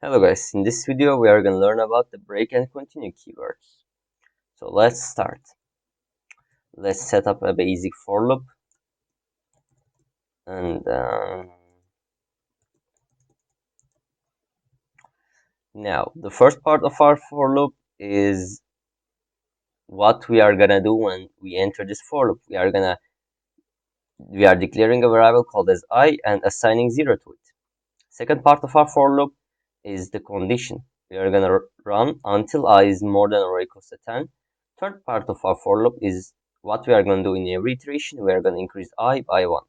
Hello guys, in this video we are going to learn about the break and continue keywords. So let's start. Let's set up a basic for loop and now the first part of our for loop is what we are gonna do when we enter this for loop. We are declaring a variable called as I and assigning 0 to it. Second part of our for loop is the condition. We are gonna run until I is more than or equals to 10. Third part of our for loop is what we are going to do in every iteration. We are going to increase I by 1.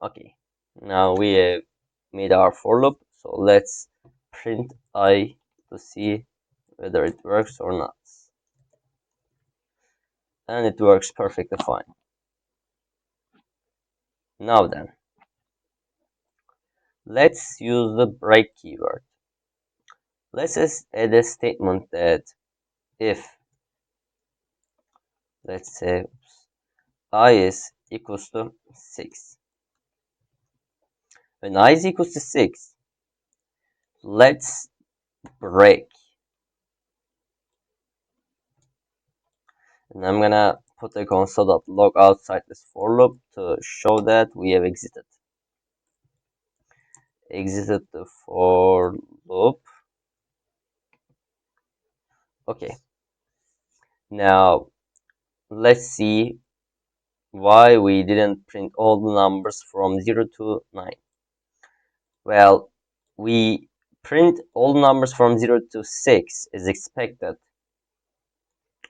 Okay, now we have made our for loop, so let's print I to see whether it works or not. And it works perfectly fine. Now then, let's use the break keyword. Let's add a statement that if, let's say, I is equals to 6. When I is equals to 6, let's break. And I'm gonna put a console.log outside this for loop to show that we have exited the for loop. Okay, now let's see why we didn't print all the numbers from 0 to 9. Well, we print all numbers from 0 to 6 is expected,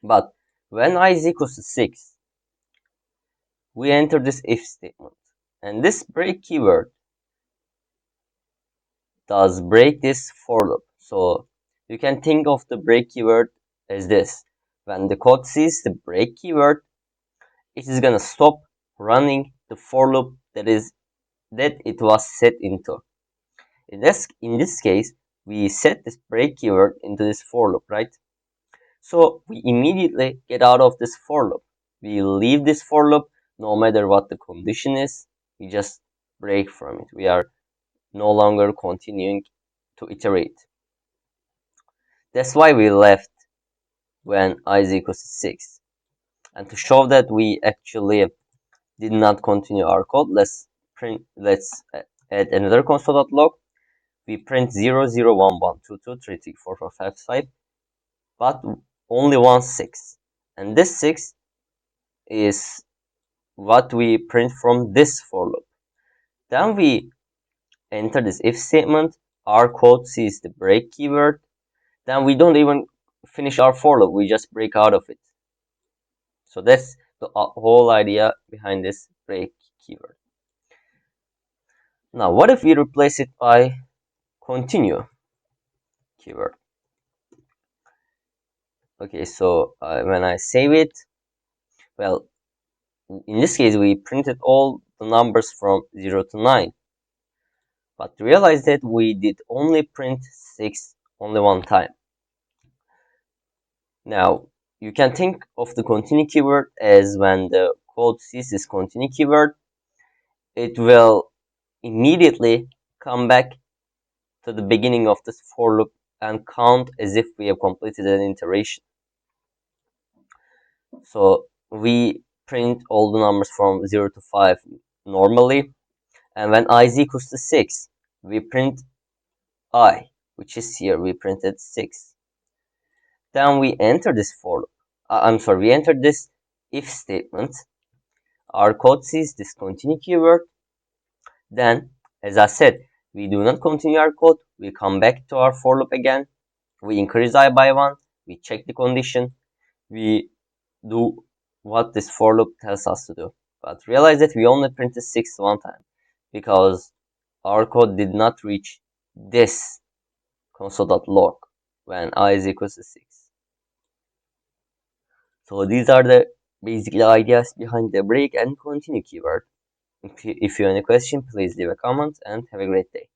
but when I is equals to 6, we enter this if statement, and this break keyword does break this for loop. So you can think of the break keyword as this. When the code sees the break keyword, it is gonna stop running the for loop that it was set into. In this case, we set this break keyword into this for loop, right? So we immediately get out of this for loop. We leave this for loop no matter what the condition is. We just break from it. We are no longer continuing to iterate. That's why we left when I is equals to 6. And to show that we actually did not continue our code, let's add another console.log. We print 0, 0, 1, 1, 2, 2, 3, 3, 4, 4, 5, 5, but only one 6. And this 6 is what we print from this for loop. Then we enter this if statement. Our code sees the break keyword. Then we don't even finish our for loop. We just break out of it. So that's the whole idea behind this break keyword. Now, what if we replace it by continue keyword? Okay, so when I save it, well, in this case, we printed all the numbers from 0 to 9. But realize that we did only print 6 only one time. Now, you can think of the continue keyword as when the code sees this continue keyword, it will immediately come back to the beginning of this for loop and count as if we have completed an iteration. So we print all the numbers from 0 to 5 normally, and when I is equals to 6, we print I, which is here, we printed 6. Then we enter this for loop. We enter this if statement. Our code sees this continue keyword. Then, as I said, we do not continue our code. We come back to our for loop again. We increase I by 1. We check the condition. We do what this for loop tells us to do. But realize that we only printed 6 one time because our code did not reach this console.log when I is equals to 6. So these are the basic ideas behind the break and continue keyword. If you have any question, please leave a comment and have a great day.